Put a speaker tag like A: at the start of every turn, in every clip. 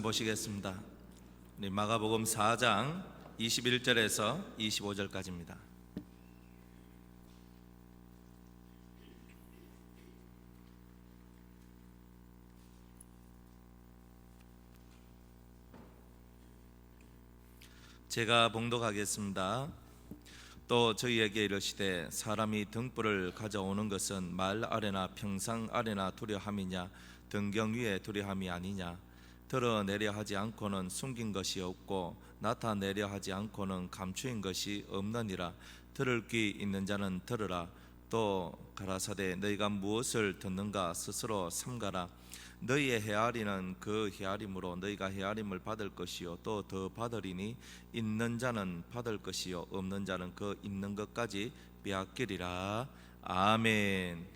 A: 보시겠습니다. 우리 마가복음 4장 21절에서 25절까지입니다. 제가 봉독하겠습니다. 또 저희에게 이르시되 사람이 등불을 가져오는 것은 말 아래나 평상 아래나 두려함이냐 등경 위에 두려함이 아니냐. 드러내려 하지 않고는 숨긴 것이 없고 나타내려 하지 않고는 감추인 것이 없느니라. 들을 귀 있는 자는 들으라. 또 가라사대 너희가 무엇을 듣는가 스스로 삼가라. 너희의 헤아리는 그 헤아림으로 너희가 헤아림을 받을 것이요 또 더 받으리니 있는 자는 받을 것이요 없는 자는 그 있는 것까지 빼앗기리라. 아멘.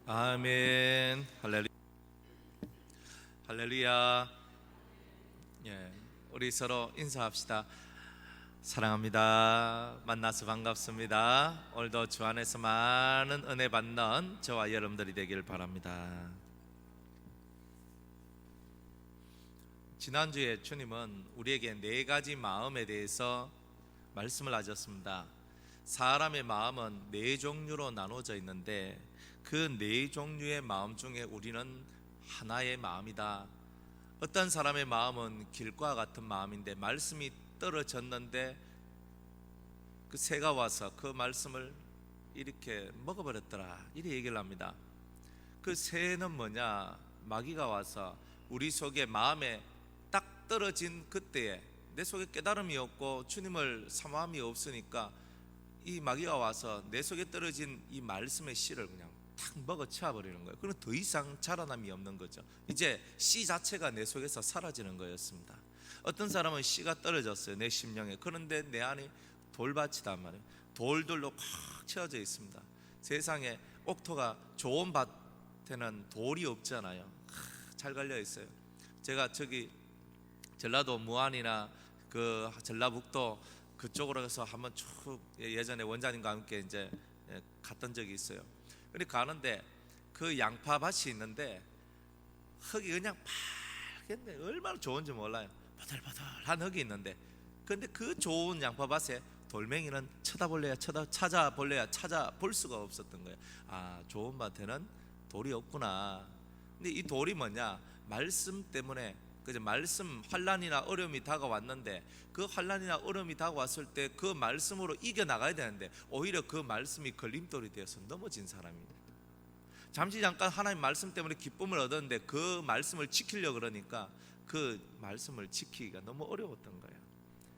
A: 아멘. 할렐루야. 할렐루야. 우리 서로 인사합시다. 사랑합니다. 만나서 반갑습니다. 오늘도 주 안에서 많은 은혜 받는 저와 여러분들이 되길 바랍니다. 지난주에 주님은 우리에게 네 가지 마음에 대해서 말씀을 하셨습니다. 사람의 마음은 네 종류로 나눠져 있는데 그 네 종류의 마음 중에 우리는 하나의 마음이다. 어떤 사람의 마음은 길과 같은 마음인데 말씀이 떨어졌는데 그 새가 와서 그 말씀을 이렇게 먹어버렸더라, 이렇게 얘기를 합니다. 그 새는 뭐냐? 마귀가 와서 우리 속에 마음에 딱 떨어진 그때에 내 속에 깨달음이 없고 주님을 사모함이 없으니까 이 마귀가 와서 내 속에 떨어진 이 말씀의 씨를 그냥 탁 먹어치워 버리는 거예요. 그럼 더 이상 자라남이 없는 거죠. 이제 씨 자체가 내 속에서 사라지는 거였습니다. 어떤 사람은 씨가 떨어졌어요, 내 심령에. 그런데 내 안에 돌밭이단 말이에요. 돌들로 꽉 채워져 있습니다. 세상에 옥토가 좋은 밭에는 돌이 없잖아요. 잘 갈려 있어요. 제가 저기 전라도 무안이나 그 전라북도 그쪽으로 가서 한번 쭉 예전에 원장님과 함께 이제 갔던 적이 있어요. 근데 가는데 그 양파밭이 있는데 흙이 그냥 빨겠네. 얼마나 좋은지 몰라요. 버들버들한 흙이 있는데, 근데 그 좋은 양파밭에 돌멩이는 찾아볼래야 찾아볼 수가 없었던 거예요. 아, 좋은 밭에는 돌이 없구나. 근데 이 돌이 뭐냐? 말씀 때문에, 그죠? 말씀, 환난이나 어려움이 다가왔는데 그 환난이나 어려움이 다가왔을 때 그 말씀으로 이겨나가야 되는데 오히려 그 말씀이 걸림돌이 되어서 넘어진 사람입니다. 잠시 잠깐 하나님 말씀 때문에 기쁨을 얻었는데 그 말씀을 지키려고 그러니까 그 말씀을 지키기가 너무 어려웠던 거예요.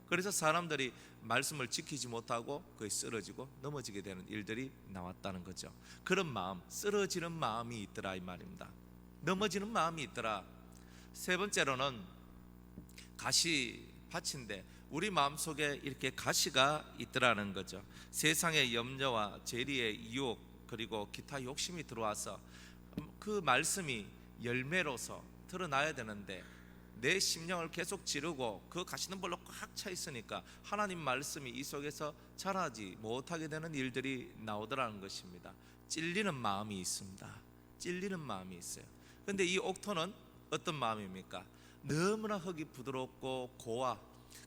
A: 그래서 사람들이 말씀을 지키지 못하고 거의 쓰러지고 넘어지게 되는 일들이 나왔다는 거죠. 그런 마음, 쓰러지는 마음이 있더라 이 말입니다. 넘어지는 마음이 있더라. 세 번째로는 가시밭인데 우리 마음속에 이렇게 가시가 있더라는 거죠. 세상의 염려와 재리의 유혹 그리고 기타 욕심이 들어와서 그 말씀이 열매로서 드러나야 되는데 내 심령을 계속 지르고 그 가시는 볼로 꽉 차 있으니까 하나님 말씀이 이 속에서 자라지 못하게 되는 일들이 나오더라는 것입니다. 찔리는 마음이 있습니다. 찔리는 마음이 있어요. 근데 이 옥토는 어떤 마음입니까? 너무나 흙이 부드럽고 고와,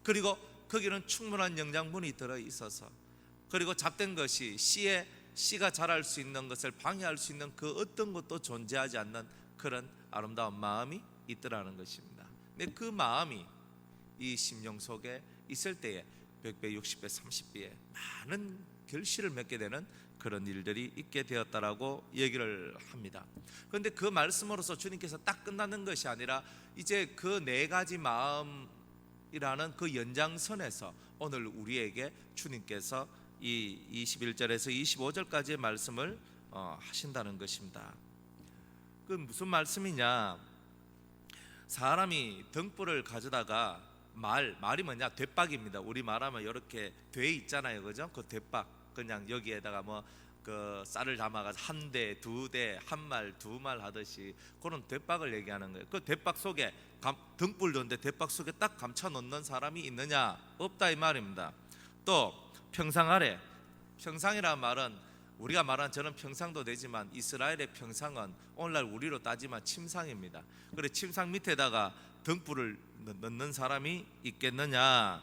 A: 그리고 거기는 충분한 영양분이 들어있어서, 그리고 잡된 것이 씨가 자랄 수 있는 것을 방해할 수 있는 그 어떤 것도 존재하지 않는 그런 아름다운 마음이 있더라는 것입니다. 근데 그 마음이 이 심령 속에 있을 때에 100배, 60배, 30배의 많은 결실을 맺게 되는 그런 일들이 있게 되었다라고 얘기를 합니다. 그런데 그 말씀으로서 주님께서 딱 끝나는 것이 아니라 이제 그 네 가지 마음이라는 그 연장선에서 오늘 우리에게 주님께서 이 21절에서 25절까지의 말씀을 하신다는 것입니다. 그 무슨 말씀이냐? 사람이 등불을 가져다가 말이 뭐냐? 되박입니다. 우리 말하면 이렇게 돼 있잖아요, 그죠? 그 되박. 그냥 여기에다가 뭐 그 쌀을 담아가서 한 대, 두 대, 한 말, 두 말 하듯이 그런 대박을 얘기하는 거예요. 그 대박 속에 등불 던데 대박 속에 딱 감춰 놓는 사람이 있느냐? 없다 이 말입니다. 또 평상 아래, 평상이라는 말은 우리가 말한 저는 평상도 되지만 이스라엘의 평상은 오늘날 우리로 따지면 침상입니다. 그래 침상 밑에다가 등불을 넣는 사람이 있겠느냐?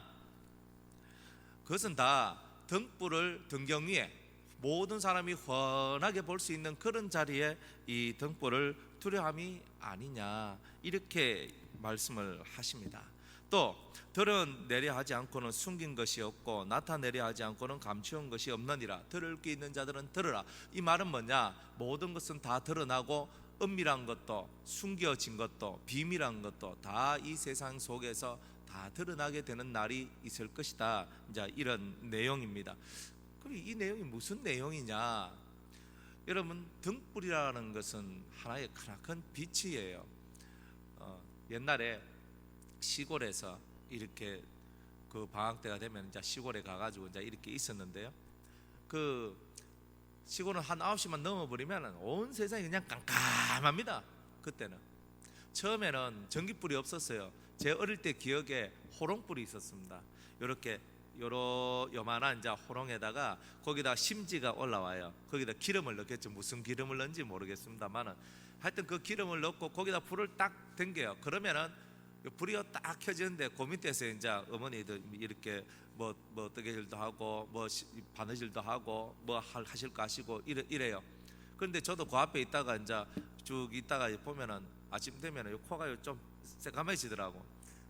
A: 그것은 다 등불을 등경 위에 모든 사람이 훤하게 볼 수 있는 그런 자리에 이 등불을 두려함이 아니냐, 이렇게 말씀을 하십니다. 또 드러내려 하지 않고는 숨긴 것이 없고 나타내려 하지 않고는 감추은 것이 없느니라. 들을 게 있는 자들은 들으라. 이 말은 뭐냐? 모든 것은 다 드러나고 은밀한 것도 숨겨진 것도 비밀한 것도 다 이 세상 속에서 다 드러나게 되는 날이 있을 것이다. 이제 이런 내용입니다. 그럼 이 내용이 무슨 내용이냐? 여러분, 등불이라는 것은 하나의 크나큰 빛이에요. 옛날에 시골에서 이렇게 그 방학 때가 되면 이제 시골에 가가지고 이제 이렇게 있었는데요. 그 시골은 한 9시만 넘어버리면 온 세상이 그냥 깜깜합니다. 그때는 처음에는 전기불이 없었어요. 제 어릴 때 기억에 호롱불이 있었습니다. 이렇게 요만한 이제 호롱에다가 거기다 심지가 올라와요. 거기다 기름을 넣겠죠. 무슨 기름을 넣는지 모르겠습니다만은 하여튼 그 기름을 넣고 거기다 불을 딱 당겨요. 그러면은 불이 딱 켜지는데 그 밑에서 이제 어머니들 이렇게 뭐 뜨개질도 하고 뭐 바느질도 하고 뭐 하실 거 하시고 이래요. 그런데 저도 그 앞에 있다가 이제 쭉 있다가 보면은 아침 되면은 코가 좀 새까매지더라고.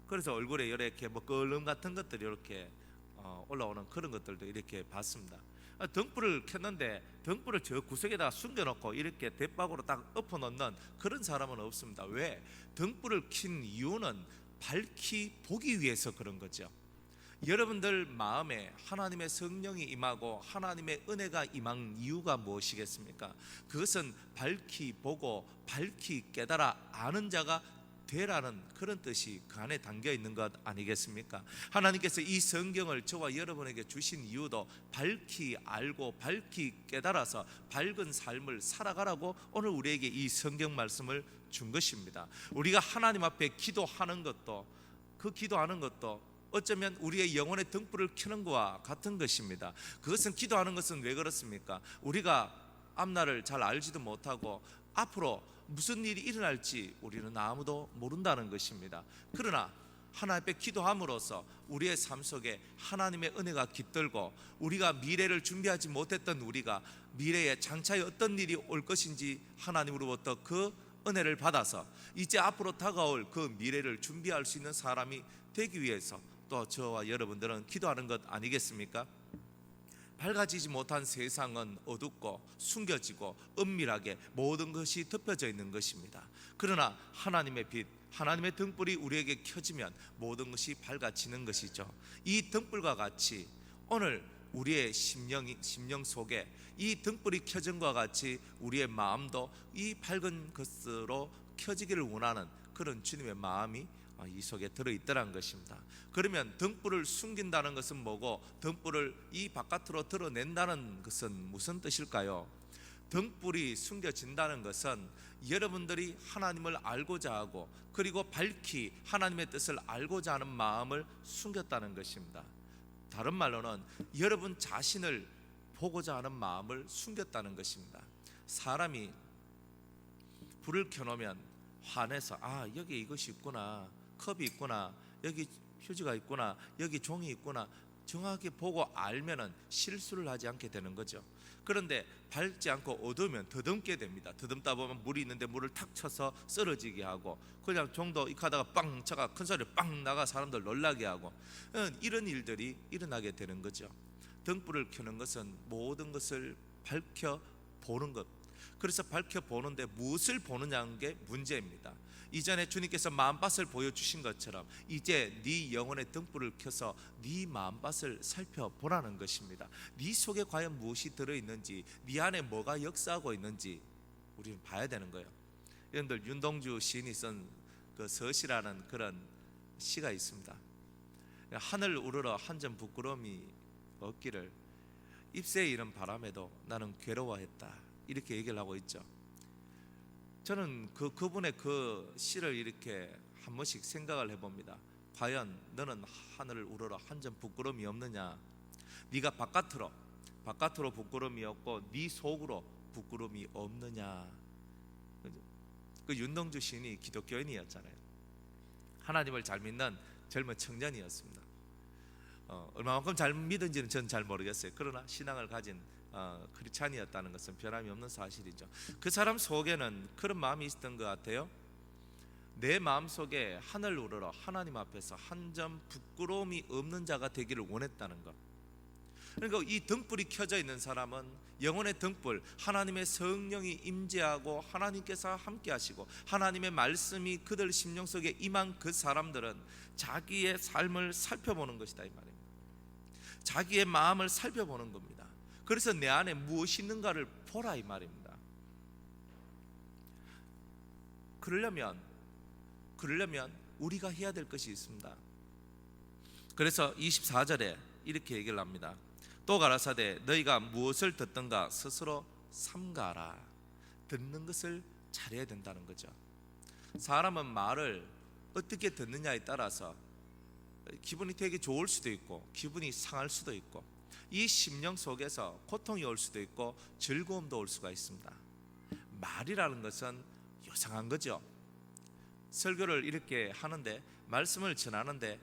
A: 그래서 얼굴에 이렇게 뭐 껄름 같은 것들이 이렇게 올라오는 그런 것들도 이렇게 봤습니다. 등불을 켰는데 등불을 저 구석에다가 숨겨놓고 이렇게 대박으로 딱 엎어놓는 그런 사람은 없습니다. 왜? 등불을 킨 이유는 밝히 보기 위해서 그런 거죠. 여러분들 마음에 하나님의 성령이 임하고 하나님의 은혜가 임한 이유가 무엇이겠습니까? 그것은 밝히 보고 밝히 깨달아 아는 자가 되라는 그런 뜻이 그 안에 담겨 있는 것 아니겠습니까? 하나님께서 이 성경을 저와 여러분에게 주신 이유도 밝히 알고 밝히 깨달아서 밝은 삶을 살아가라고 오늘 우리에게 이 성경 말씀을 준 것입니다. 우리가 하나님 앞에 기도하는 것도, 그 기도하는 것도 어쩌면 우리의 영혼의 등불을 켜는 것과 같은 것입니다. 그것은, 기도하는 것은 왜 그렇습니까? 우리가 앞날을 잘 알지도 못하고 앞으로 무슨 일이 일어날지 우리는 아무도 모른다는 것입니다. 그러나 하나님 앞에 기도함으로써 우리의 삶 속에 하나님의 은혜가 깃들고, 우리가 미래를 준비하지 못했던 우리가 미래에 장차에 어떤 일이 올 것인지 하나님으로부터 그 은혜를 받아서 이제 앞으로 다가올 그 미래를 준비할 수 있는 사람이 되기 위해서 또 저와 여러분들은 기도하는 것 아니겠습니까? 밝아지지 못한 세상은 어둡고 숨겨지고 은밀하게 모든 것이 덮여져 있는 것입니다. 그러나 하나님의 빛, 하나님의 등불이 우리에게 켜지면 모든 것이 밝아지는 것이죠. 이 등불과 같이 오늘 우리의 심령 속에 이 등불이 켜진 것과 같이 우리의 마음도 이 밝은 것으로 켜지기를 원하는 그런 주님의 마음이 이 속에 들어있더란 것입니다. 그러면 등불을 숨긴다는 것은 뭐고, 등불을 이 바깥으로 드러낸다는 것은 무슨 뜻일까요? 등불이 숨겨진다는 것은 여러분들이 하나님을 알고자 하고, 그리고 밝히 하나님의 뜻을 알고자 하는 마음을 숨겼다는 것입니다. 다른 말로는 여러분 자신을 보고자 하는 마음을 숨겼다는 것입니다. 사람이 불을 켜놓으면 화내서, 여기 이것이 있구나, 컵이 있구나, 여기 휴지가 있구나, 여기 종이 있구나, 정확히 보고 알면은 실수를 하지 않게 되는 거죠. 그런데 밝지 않고 어두우면 더듬게 됩니다. 더듬다 보면 물이 있는데 물을 탁 쳐서 쓰러지게 하고, 그냥 종도 이렇게 하다가 빵 쳐가 큰 소리 빵 나가 사람들 놀라게 하고, 이런 일들이 일어나게 되는 거죠. 등불을 켜는 것은 모든 것을 밝혀 보는 것. 그래서 밝혀 보는데 무엇을 보느냐는 게 문제입니다. 이전에 주님께서 마음밭을 보여주신 것처럼 이제 네 영혼의 등불을 켜서 네 마음밭을 살펴보라는 것입니다. 네 속에 과연 무엇이 들어있는지, 네 안에 뭐가 역사하고 있는지 우리는 봐야 되는 거예요. 여러분들, 윤동주 시인이 쓴 그 서시라는 그런 시가 있습니다. 하늘 우러러 한 점 부끄러움이 없기를, 잎새에 이른 바람에도 나는 괴로워했다, 이렇게 얘기를 하고 있죠. 저는 그분의 그 시를 이렇게 한 번씩 생각을 해봅니다. 과연 너는 하늘을 우러러 한 점 부끄러움이 없느냐? 네가 바깥으로 부끄러움이 없고 네 속으로 부끄러움이 없느냐? 그 윤동주 시인이 기독교인이었잖아요. 하나님을 잘 믿는 젊은 청년이었습니다. 얼마만큼 잘 믿은지는 저는 잘 모르겠어요. 그러나 신앙을 가진 크리스찬이었다는 것은 변함이 없는 사실이죠. 그 사람 속에는 그런 마음이 있었던 것 같아요. 내 마음 속에 하늘 우러러 하나님 앞에서 한 점 부끄러움이 없는 자가 되기를 원했다는 것. 그러니까 이 등불이 켜져 있는 사람은 영혼의 등불, 하나님의 성령이 임재하고 하나님께서 함께 하시고 하나님의 말씀이 그들 심령 속에 임한 그 사람들은 자기의 삶을 살펴보는 것이다, 이 말입니다. 자기의 마음을 살펴보는 겁니다. 그래서 내 안에 무엇이 있는가를 보라, 이 말입니다. 그러려면 우리가 해야 될 것이 있습니다. 그래서 24절에 이렇게 얘기를 합니다. 또 가라사대 너희가 무엇을 듣든가 스스로 삼가라. 듣는 것을 잘해야 된다는 거죠. 사람은 말을 어떻게 듣느냐에 따라서 기분이 되게 좋을 수도 있고 기분이 상할 수도 있고, 이 심령 속에서 고통이 올 수도 있고 즐거움도 올 수가 있습니다. 말이라는 것은 요상한 거죠. 설교를 이렇게 하는데, 말씀을 전하는데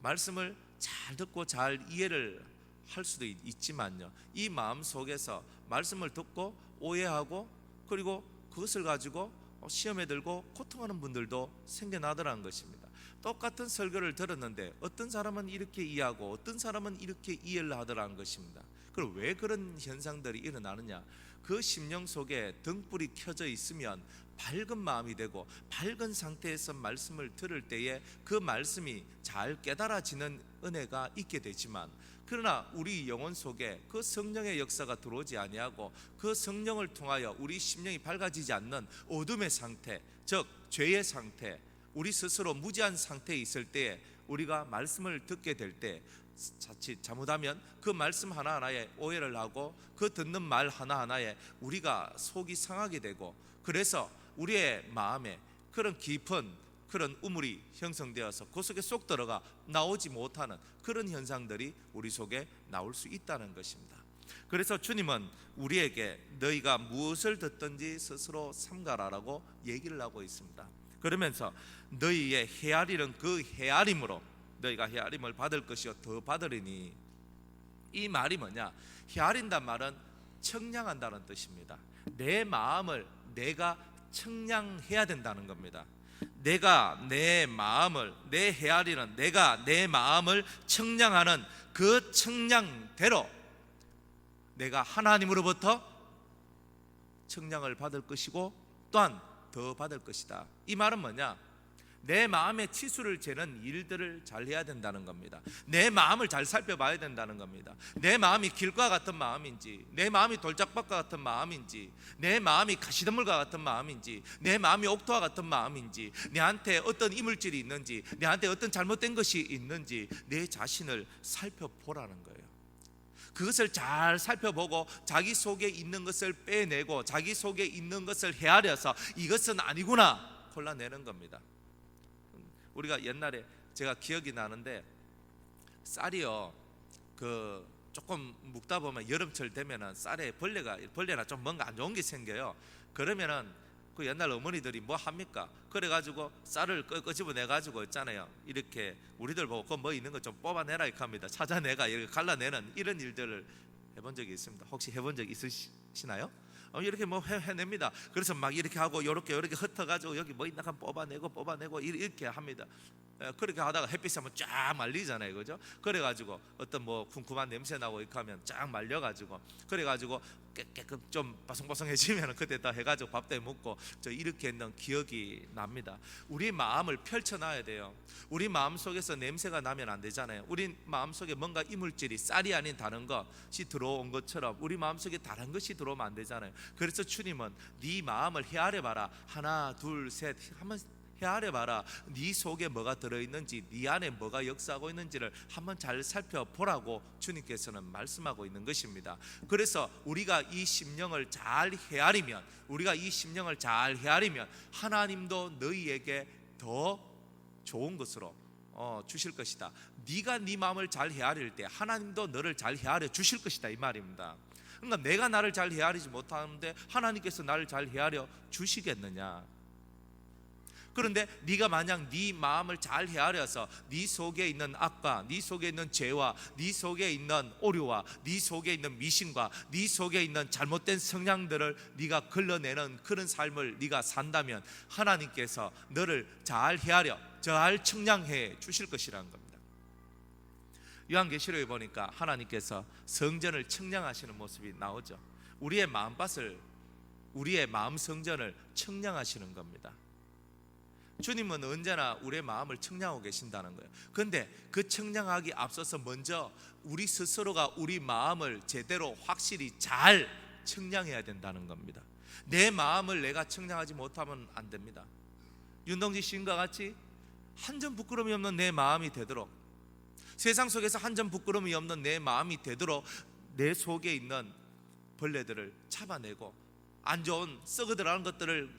A: 말씀을 잘 듣고 잘 이해를 할 수도 있지만요, 이 마음 속에서 말씀을 듣고 오해하고 그리고 그것을 가지고 시험에 들고 고통하는 분들도 생겨나더라는 것입니다. 똑같은 설교를 들었는데 어떤 사람은 이렇게 이해하고 어떤 사람은 이렇게 이해를 하더라는 것입니다. 그럼 왜 그런 현상들이 일어나느냐? 그 심령 속에 등불이 켜져 있으면 밝은 마음이 되고 밝은 상태에서 말씀을 들을 때에 그 말씀이 잘 깨달아지는 은혜가 있게 되지만, 그러나 우리 영혼 속에 그 성령의 역사가 들어오지 아니하고 그 성령을 통하여 우리 심령이 밝아지지 않는 어둠의 상태, 즉 죄의 상태, 우리 스스로 무지한 상태에 있을 때에 우리가 말씀을 듣게 될 때 자칫 잘못하면 그 말씀 하나하나에 오해를 하고 그 듣는 말 하나하나에 우리가 속이 상하게 되고, 그래서 우리의 마음에 그런 깊은 그런 우물이 형성되어서 그 속에 쏙 들어가 나오지 못하는 그런 현상들이 우리 속에 나올 수 있다는 것입니다. 그래서 주님은 우리에게 너희가 무엇을 듣든지 스스로 삼가라라고 얘기를 하고 있습니다. 그러면서 너희의 헤아리는 그 헤아림으로 너희가 헤아림을 받을 것이요 더 받으리니, 이 말이 뭐냐? 헤아린단 말은 청량한다는 뜻입니다. 내 마음을 내가 청량해야 된다는 겁니다. 내가 내 마음을, 내 헤아리는 내가 내 마음을 청량하는 그 청량대로 내가 하나님으로부터 청량을 받을 것이고 또한 더 받을 것이다. 이 말은 뭐냐? 내 마음의 치수를 재는 일들을 잘 해야 된다는 겁니다. 내 마음을 잘 살펴봐야 된다는 겁니다. 내 마음이 길과 같은 마음인지, 내 마음이 돌짝밭과 같은 마음인지, 내 마음이 가시덤불과 같은 마음인지, 내 마음이 옥토와 같은 마음인지, 내한테 어떤 이물질이 있는지, 내한테 어떤 잘못된 것이 있는지 내 자신을 살펴보라는 거예요. 그것을 잘 살펴보고 자기 속에 있는 것을 빼내고 자기 속에 있는 것을 헤아려서 이것은 아니구나 골라내는 겁니다. 우리가 옛날에 제가 기억이 나는데, 쌀이요 그 조금 묵다 보면 여름철 되면은 쌀에 벌레나 좀 뭔가 안 좋은 게 생겨요. 그러면은 그 옛날 어머니들이 뭐 합니까? 그래가지고 쌀을 끄집어내 가지고 있잖아요. 이렇게 우리들 보고 그 뭐 있는 거 좀 뽑아내라 이렇게 합니다. 찾아내가 이렇게 갈라내는 이런 일들을 해본 적이 있습니다. 혹시 해본 적 있으시나요? 이렇게 뭐 해냅니다. 그래서 막 이렇게 하고 이렇게 흩어가지고 여기 뭐 있나 뽑아내고 이렇게 합니다. 그렇게 하다가 햇빛에 한번 쫙 말리잖아요, 그죠? 그래가지고 어떤 뭐 쿰쿰한 냄새 나고 이렇게 하면 쫙 말려가지고, 그래가지고 깨끗 좀 바송바송해지면 그때다 해가지고 밥도 해 먹고 저 이렇게 했던 기억이 납니다. 우리 마음을 펼쳐놔야 돼요. 우리 마음 속에서 냄새가 나면 안 되잖아요. 우리 마음 속에 뭔가 이물질이 쌀이 아닌 다른 것이 들어온 것처럼 우리 마음 속에 다른 것이 들어오면 안 되잖아요. 그래서 주님은 네 마음을 헤아려봐라. 하나 둘 셋 한번 헤아려봐라. 네 속에 뭐가 들어있는지, 네 안에 뭐가 역사하고 있는지를 한번 잘 살펴보라고 주님께서는 말씀하고 있는 것입니다. 그래서 우리가 이 심령을 잘 헤아리면, 하나님도 너희에게 더 좋은 것으로 주실 것이다. 네가 네 마음을 잘 헤아릴 때 하나님도 너를 잘 헤아려 주실 것이다, 이 말입니다. 그러니까 내가 나를 잘 헤아리지 못하는데 하나님께서 나를 잘 헤아려 주시겠느냐? 그런데 네가 만약 네 마음을 잘 헤아려서 네 속에 있는 악과, 네 속에 있는 죄와, 네 속에 있는 오류와, 네 속에 있는 미신과, 네 속에 있는 잘못된 성향들을 네가 걸러내는 그런 삶을 네가 산다면 하나님께서 너를 잘 헤아려, 잘 청량해 주실 것이라는 겁니다. 요한계시록에 보니까 하나님께서 성전을 청량하시는 모습이 나오죠. 우리의 마음밭을, 우리의 마음 성전을 청량하시는 겁니다. 주님은 언제나 우리의 마음을 청량하고 계신다는 거예요. 그런데 그 청량하기 앞서서 먼저 우리 스스로가 우리 마음을 제대로 확실히 잘 청량해야 된다는 겁니다. 내 마음을 내가 청량하지 못하면 안 됩니다. 윤동지 시인과 같이 한 점 부끄러움이 없는 내 마음이 되도록, 세상 속에서 한 점 부끄러움이 없는 내 마음이 되도록 내 속에 있는 벌레들을 잡아내고 안 좋은 썩어들어가는 것들을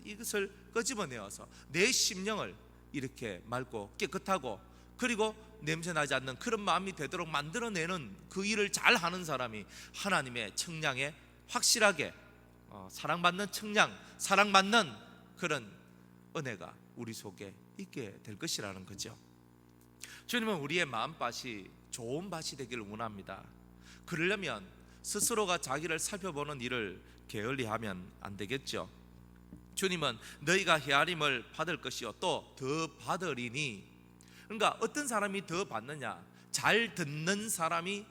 A: 이것을 끄집어내어서 내 심령을 이렇게 맑고 깨끗하고 그리고 냄새나지 않는 그런 마음이 되도록 만들어내는 그 일을 잘 하는 사람이 하나님의 청량에 확실하게 사랑받는 청량, 사랑받는 그런 은혜가 우리 속에 있게 될 것이라는 거죠. 주님은 우리의 마음밭이 좋은 밭이 되기를 원합니다. 그러려면 스스로가 자기를 살펴보는 일을 게을리하면 안 되겠죠. 주님은 너희가 헤아림을 받을 것이요 또 더 받으리니. 그러니까 어떤 사람이 더 받느냐? 잘 듣는 사람이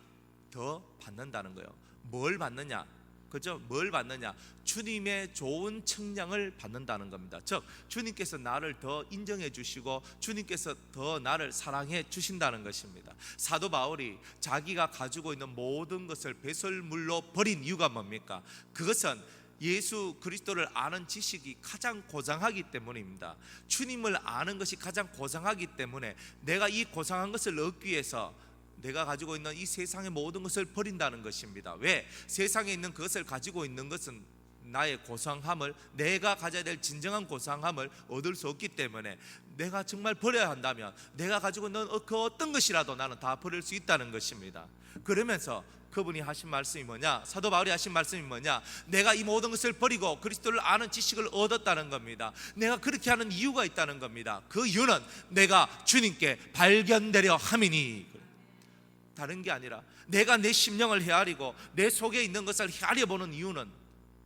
A: 더 받는다는 거예요. 뭘 받느냐? 그죠? 뭘 받느냐? 주님의 좋은 청량을 받는다는 겁니다. 즉 주님께서 나를 더 인정해 주시고 주님께서 더 나를 사랑해 주신다는 것입니다. 사도 바울이 자기가 가지고 있는 모든 것을 배설물로 버린 이유가 뭡니까? 그것은 예수 그리스도를 아는 지식이 가장 고상하기 때문입니다. 주님을 아는 것이 가장 고상하기 때문에 내가 이 고상한 것을 얻기 위해서 내가 가지고 있는 이 세상의 모든 것을 버린다는 것입니다. 왜? 세상에 있는 그것을 가지고 있는 것은 나의 고상함을, 내가 가져야 될 진정한 고상함을 얻을 수 없기 때문에 내가 정말 버려야 한다면 내가 가지고 있는 그 어떤 것이라도 나는 다 버릴 수 있다는 것입니다. 그러면서 그분이 하신 말씀이 뭐냐? 사도 바울이 하신 말씀이 뭐냐? 내가 이 모든 것을 버리고 그리스도를 아는 지식을 얻었다는 겁니다. 내가 그렇게 하는 이유가 있다는 겁니다. 그 이유는 내가 주님께 발견되려 함이니. 다른 게 아니라 내가 내 심령을 헤아리고 내 속에 있는 것을 헤아려보는 이유는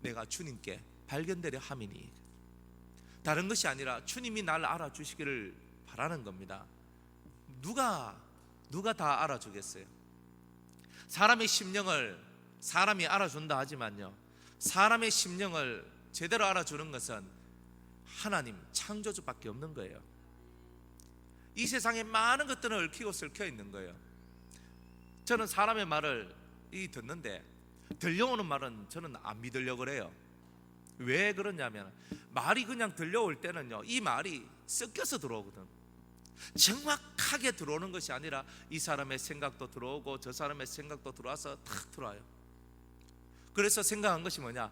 A: 내가 주님께 발견되려 함이니. 다른 것이 아니라 주님이 나를 알아주시기를 바라는 겁니다. 누가 다 알아주겠어요? 사람의 심령을 사람이 알아준다 하지만요, 사람의 심령을 제대로 알아주는 것은 하나님 창조주밖에 없는 거예요. 이 세상에 많은 것들은 얽히고 설켜 있는 거예요. 저는 사람의 말을 듣는데 들려오는 말은 저는 안 믿으려고 그래요. 왜 그러냐면 말이 그냥 들려올 때는요, 이 말이 섞여서 들어오거든. 정확하게 들어오는 것이 아니라 이 사람의 생각도 들어오고 저 사람의 생각도 들어와서 탁 들어와요. 그래서 생각한 것이 뭐냐?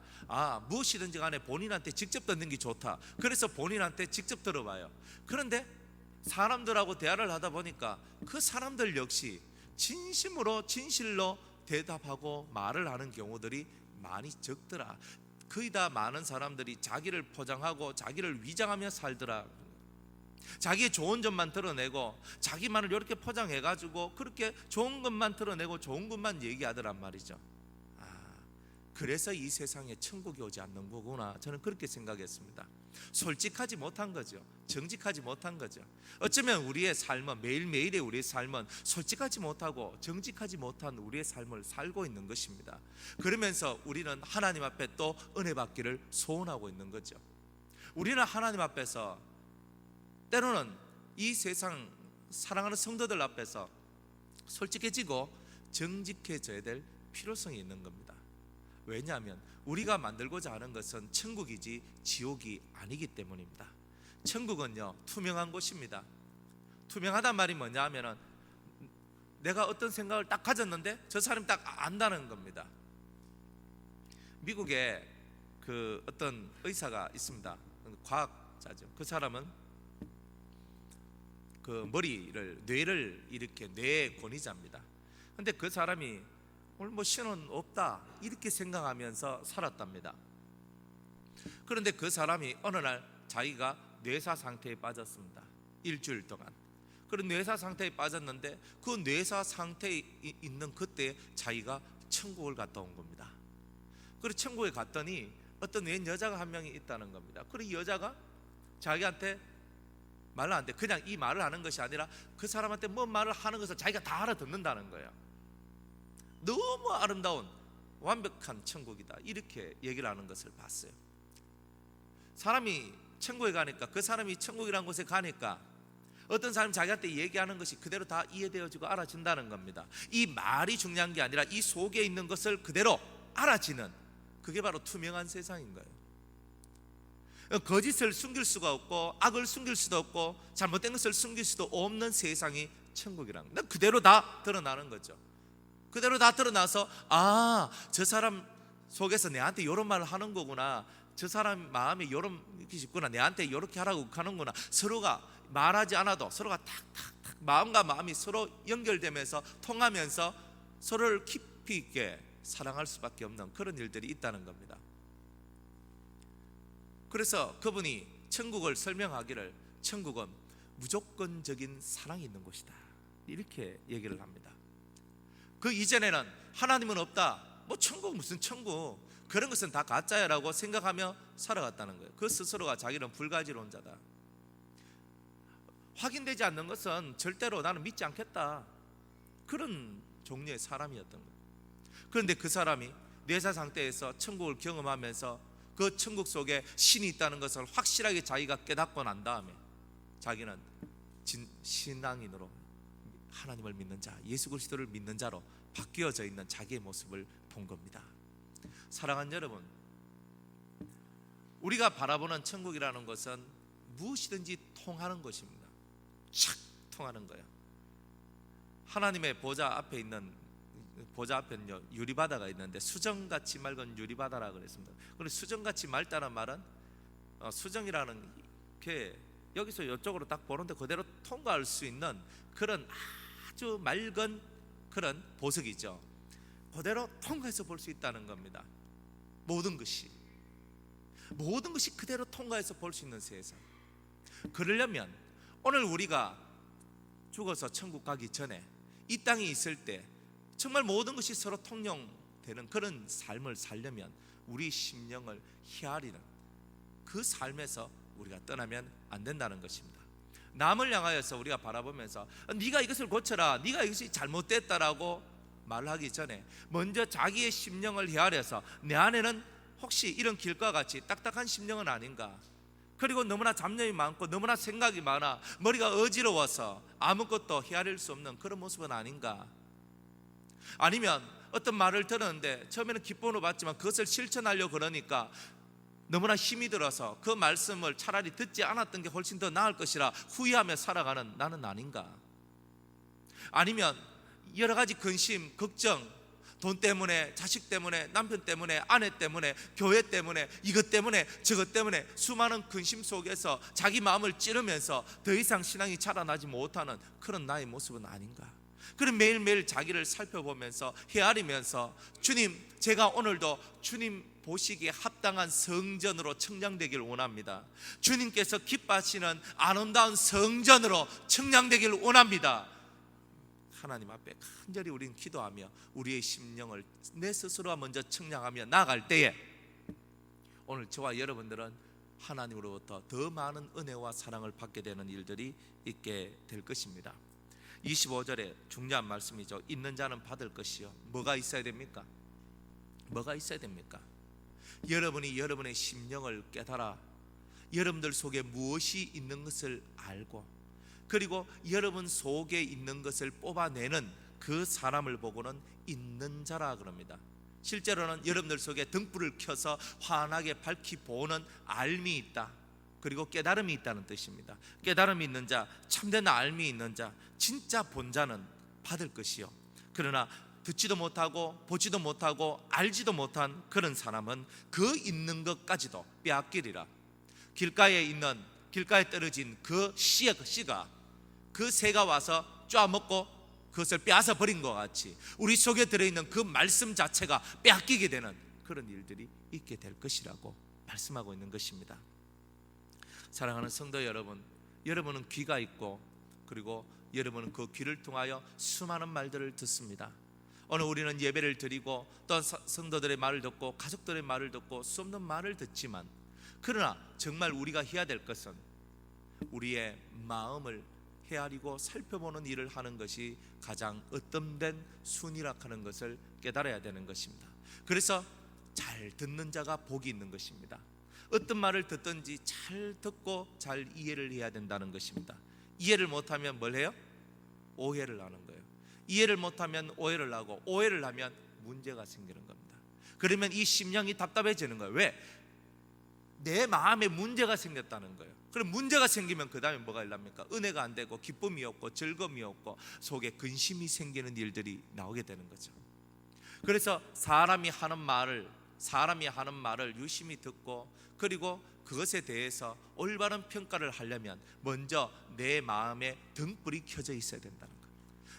A: 무엇이든지 간에 본인한테 직접 듣는 게 좋다. 그래서 본인한테 직접 들어봐요. 그런데 사람들하고 대화를 하다 보니까 그 사람들 역시 진심으로 진실로 대답하고 말을 하는 경우들이 많이 적더라. 거의 다 많은 사람들이 자기를 포장하고 자기를 위장하며 살더라. 자기의 좋은 점만 드러내고 자기만을 이렇게 포장해가지고 그렇게 좋은 것만 드러내고 좋은 것만 얘기하더란 말이죠. 그래서 이 세상에 천국이 오지 않는 거구나, 저는 그렇게 생각했습니다. 솔직하지 못한 거죠. 정직하지 못한 거죠. 어쩌면 우리의 삶은, 매일매일의 우리의 삶은 솔직하지 못하고 정직하지 못한 우리의 삶을 살고 있는 것입니다. 그러면서 우리는 하나님 앞에 또 은혜 받기를 소원하고 있는 거죠. 우리는 하나님 앞에서 때로는 이 세상 사랑하는 성도들 앞에서 솔직해지고 정직해져야 될 필요성이 있는 겁니다. 왜냐하면 우리가 만들고자 하는 것은 천국이지 지옥이 아니기 때문입니다. 천국은요, 투명한 곳입니다. 투명하단 말이 뭐냐 하면은 내가 어떤 생각을 딱 가졌는데 저 사람이 딱 안다는 겁니다. 미국에 그 어떤 의사가 있습니다. 과학자죠. 그 사람은 그 뇌를 이렇게 뇌 권위자입니다. 근데 그 사람이 오늘 뭐 신은 없다 이렇게 생각하면서 살았답니다. 그런데 그 사람이 어느 날 자기가 뇌사 상태에 빠졌습니다. 일주일 동안. 그런 뇌사 상태에 빠졌는데 그 뇌사 상태에 있는 그때 자기가 천국을 갔다 온 겁니다. 그리고 천국에 갔더니 어떤 웬 여자가 한 명이 있다는 겁니다. 그리고 이 여자가 자기한테 말을 안 돼. 그냥 이 말을 하는 것이 아니라 그 사람한테 뭔 말을 하는 것을 자기가 다 알아듣는다는 거예요. 너무 아름다운 완벽한 천국이다, 이렇게 얘기를 하는 것을 봤어요. 사람이 천국에 가니까, 그 사람이 천국이라는 곳에 가니까 어떤 사람이 자기한테 얘기하는 것이 그대로 다 이해되어지고 알아진다는 겁니다. 이 말이 중요한 게 아니라 이 속에 있는 것을 그대로 알아지는, 그게 바로 투명한 세상인 거예요. 거짓을 숨길 수가 없고 악을 숨길 수도 없고 잘못된 것을 숨길 수도 없는 세상이 천국이라는 거예요. 그대로 다 드러나는 거죠. 그대로 다 드러나서 저 사람 속에서 내한테 이런 말을 하는 거구나, 저 사람 마음이 이렇게 싶구나, 내한테 이렇게 하라고 하는구나. 서로가 말하지 않아도 서로가 탁탁탁 마음과 마음이 서로 연결되면서 통하면서 서로를 깊이 있게 사랑할 수밖에 없는 그런 일들이 있다는 겁니다. 그래서 그분이 천국을 설명하기를 천국은 무조건적인 사랑이 있는 곳이다, 이렇게 얘기를 합니다. 그 이전에는 하나님은 없다, 뭐 천국 무슨 천국, 그런 것은 다 가짜야라고 생각하며 살아갔다는 거예요. 그 스스로가 자기는 불가지론자다. 확인되지 않는 것은 절대로 나는 믿지 않겠다, 그런 종류의 사람이었던 거예요. 그런데 그 사람이 뇌사 상태에서 천국을 경험하면서 그 천국 속에 신이 있다는 것을 확실하게 자기가 깨닫고 난 다음에 자기는 신앙인으로, 하나님을 믿는 자, 예수 그리스도를 믿는 자로 바뀌어져 있는 자기의 모습을 본 겁니다. 사랑하는 여러분, 우리가 바라보는 천국이라는 것은 무엇이든지 통하는 것입니다. 착 통하는 거예요. 하나님의 보좌 앞에 있는, 보좌 앞에는요 유리바다가 있는데 수정같이 맑은 유리바다라 그랬습니다. 그런데 수정같이 맑다는 말은 수정이라는 게 여기서 이쪽으로 딱 보는데 그대로 통과할 수 있는 그런 아주 맑은 그런 보석이죠. 그대로 통과해서 볼 수 있다는 겁니다. 모든 것이 그대로 통과해서 볼 수 있는 세상. 그러려면 오늘 우리가 죽어서 천국 가기 전에 이 땅에 있을 때 정말 모든 것이 서로 통용되는 그런 삶을 살려면 우리 심령을 헤아리는 그 삶에서 우리가 떠나면 안 된다는 것입니다. 남을 향하여서 우리가 바라보면서 네가 이것을 고쳐라, 네가 이것이 잘못됐다라고 말하기 전에 먼저 자기의 심령을 헤아려서 내 안에는 혹시 이런 길과 같이 딱딱한 심령은 아닌가, 그리고 너무나 잡념이 많고 너무나 생각이 많아 머리가 어지러워서 아무것도 헤아릴 수 없는 그런 모습은 아닌가, 아니면 어떤 말을 들었는데 처음에는 기쁨으로 받지만 그것을 실천하려고 그러니까 너무나 힘이 들어서 그 말씀을 차라리 듣지 않았던 게 훨씬 더 나을 것이라 후회하며 살아가는 나는 아닌가, 아니면 여러 가지 근심, 걱정, 돈 때문에, 자식 때문에, 남편 때문에, 아내 때문에, 교회 때문에, 이것 때문에, 저것 때문에 수많은 근심 속에서 자기 마음을 찌르면서 더 이상 신앙이 자라나지 못하는 그런 나의 모습은 아닌가. 그럼 매일매일 자기를 살펴보면서 헤아리면서 주님, 제가 오늘도 주님 보시기에 합당한 성전으로 청량되길 원합니다. 주님께서 기뻐하시는 아름다운 성전으로 청량되길 원합니다. 하나님 앞에 간절히 우리는 기도하며 우리의 심령을 내 스스로가 먼저 청량하며 나아갈 때에 오늘 저와 여러분들은 하나님으로부터 더 많은 은혜와 사랑을 받게 되는 일들이 있게 될 것입니다. 25절에 중요한 말씀이죠. 있는 자는 받을 것이요. 뭐가 있어야 됩니까? 뭐가 있어야 됩니까? 여러분이 여러분의 심령을 깨달아 여러분들 속에 무엇이 있는 것을 알고, 그리고 여러분 속에 있는 것을 뽑아내는 그 사람을 보고는 있는 자라 그럽니다. 실제로는 여러분들 속에 등불을 켜서 환하게 밝히 보는 알미 있다, 그리고 깨달음이 있다는 뜻입니다. 깨달음이 있는 자, 참된 알미 있는 자, 진짜 본 자는 받을 것이요. 그러나 듣지도 못하고 보지도 못하고 알지도 못한 그런 사람은 그 있는 것까지도 빼앗기리라. 길가에 떨어진 그 씨가 그 새가 와서 쪼아먹고 그것을 빼앗아 버린 것 같이 우리 속에 들어있는 그 말씀 자체가 빼앗기게 되는 그런 일들이 있게 될 것이라고 말씀하고 있는 것입니다. 사랑하는 성도 여러분, 여러분은 귀가 있고 그리고 여러분은 그 귀를 통하여 수많은 말들을 듣습니다. 오늘 우리는 예배를 드리고 또 성도들의 말을 듣고 가족들의 말을 듣고 수없는 말을 듣지만, 그러나 정말 우리가 해야 될 것은 우리의 마음을 헤아리고 살펴보는 일을 하는 것이 가장 으뜸된 순이라 하는 것을 깨달아야 되는 것입니다. 그래서 잘 듣는 자가 복이 있는 것입니다. 어떤 말을 듣든지 잘 듣고 잘 이해를 해야 된다는 것입니다. 이해를 못하면 뭘 해요? 오해를 하는 거예요. 이해를 못하면 오해를 하고, 오해를 하면 문제가 생기는 겁니다. 그러면 이 심령이 답답해지는 거예요. 왜? 내 마음에 문제가 생겼다는 거예요. 그럼 문제가 생기면 그 다음에 뭐가 일납니까? 은혜가 안 되고 기쁨이 없고 즐거움이 없고 속에 근심이 생기는 일들이 나오게 되는 거죠. 그래서 사람이 하는 말을 유심히 듣고, 그리고 그것에 대해서 올바른 평가를 하려면 먼저 내 마음에 등불이 켜져 있어야 된다는 거예요.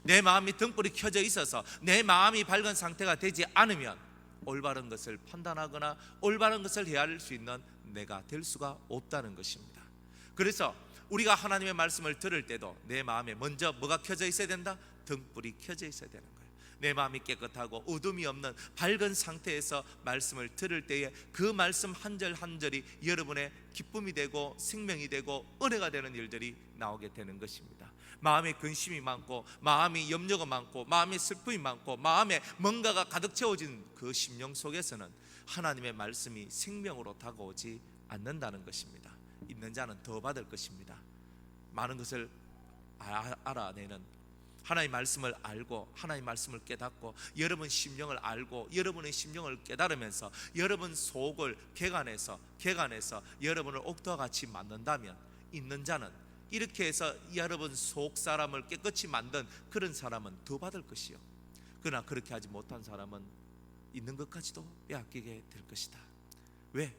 A: 내 마음이 등불이 켜져 있어서 내 마음이 밝은 상태가 되지 않으면 올바른 것을 판단하거나 올바른 것을 헤아릴 수 있는 내가 될 수가 없다는 것입니다. 그래서 우리가 하나님의 말씀을 들을 때도 내 마음에 먼저 뭐가 켜져 있어야 된다? 등불이 켜져 있어야 되는 거예요. 내 마음이 깨끗하고 어둠이 없는 밝은 상태에서 말씀을 들을 때에 그 말씀 한 절 한 절이 여러분의 기쁨이 되고 생명이 되고 은혜가 되는 일들이 나오게 되는 것입니다. 마음에 근심이 많고 마음이 염려가 많고 마음에 슬픔이 많고 마음에 뭔가가 가득 채워진 그 심령 속에서는 하나님의 말씀이 생명으로 다가오지 않는다는 것입니다. 있는 자는 더 받을 것입니다. 많은 것을 알아내는 하나님의 말씀을 알고 하나님의 말씀을 깨닫고 여러분 심령을 알고 여러분의 심령을 깨달으면서 여러분 속을 개간해서 여러분을 옥토와 같이 만든다면 있는 자는 이렇게 해서 여러분 속 사람을 깨끗이 만든 그런 사람은 더 받을 것이요, 그러나 그렇게 하지 못한 사람은 있는 것까지도 빼앗기게 될 것이다. 왜?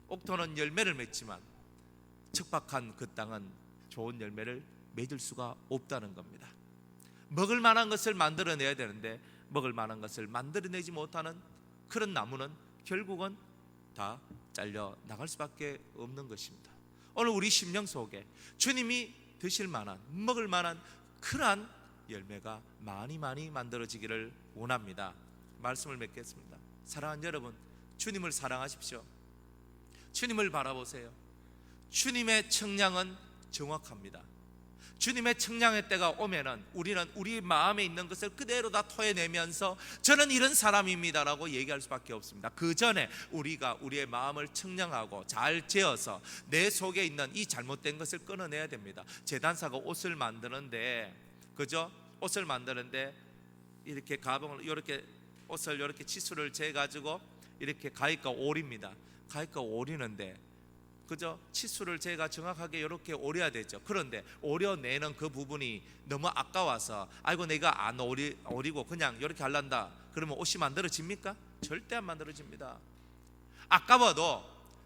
A: 옥토는 열매를 맺지만 척박한 그 땅은 좋은 열매를 맺을 수가 없다는 겁니다. 먹을 만한 것을 만들어내야 되는데 먹을 만한 것을 만들어내지 못하는 그런 나무는 결국은 다 잘려 나갈 수밖에 없는 것입니다. 오늘 우리 심령 속에 주님이 드실 만한 먹을 만한 그러한 열매가 많이 만들어지기를 원합니다. 말씀을 맺겠습니다. 사랑하는 여러분, 주님을 사랑하십시오. 주님을 바라보세요. 주님의 청량은 정확합니다. 주님의 청량의 때가 오면은 우리는 우리 마음에 있는 것을 그대로 다 토해내면서 저는 이런 사람입니다라고 얘기할 수밖에 없습니다. 그 전에 우리가 우리의 마음을 청량하고 잘 재어서 내 속에 있는 이 잘못된 것을 끊어내야 됩니다. 제단사가 옷을 만드는데, 그죠? 옷을 만드는데 이렇게 가방을 이렇게 옷을 이렇게 치수를 재 가지고 이렇게 가위가 오립니다. 가위가 오리는데, 그죠? 치수를 제가 정확하게 이렇게 오려야 되죠. 그런데 오려내는 그 부분이 너무 아까워서 아이고 내가 안 오리고 그냥 이렇게 할란다 그러면 옷이 만들어집니까? 절대 안 만들어집니다. 아까워도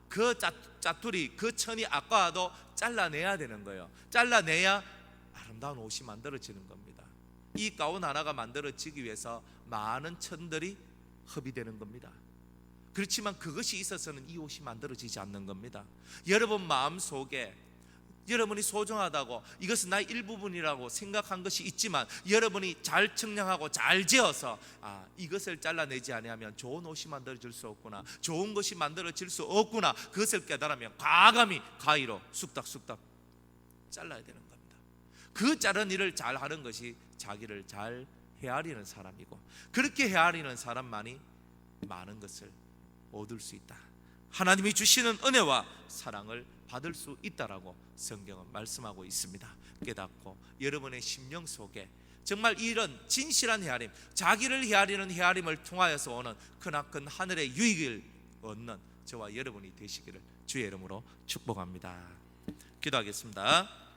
A: 그 짜투리, 그 천이 아까워도 잘라내야 되는 거예요. 잘라내야 아름다운 옷이 만들어지는 겁니다. 이 가운 하나가 만들어지기 위해서 많은 천들이 허비되는 겁니다. 그렇지만 그것이 있어서는 이 옷이 만들어지지 않는 겁니다. 여러분 마음속에 여러분이 소중하다고 이것은 나의 일부분이라고 생각한 것이 있지만 여러분이 잘 청량하고 잘 재어서 이것을 잘라내지 아니하면 좋은 옷이 만들어질 수 없구나, 좋은 것이 만들어질 수 없구나, 그것을 깨달으면 과감히 가위로 쑥닥쑥닥 잘라야 되는 겁니다. 그 자른 일을 잘 하는 것이 자기를 잘 헤아리는 사람이고 그렇게 헤아리는 사람만이 많은 것을 얻을 수 있다. 하나님이 주시는 은혜와 사랑을 받을 수 있다라고 성경은 말씀하고 있습니다. 깨닫고 여러분의 심령 속에 정말 이런 진실한 헤아림, 자기를 헤아리는 헤아림을 통하여서 오는 크나큰 하늘의 유익을 얻는 저와 여러분이 되시기를 주의 이름으로 축복합니다. 기도하겠습니다.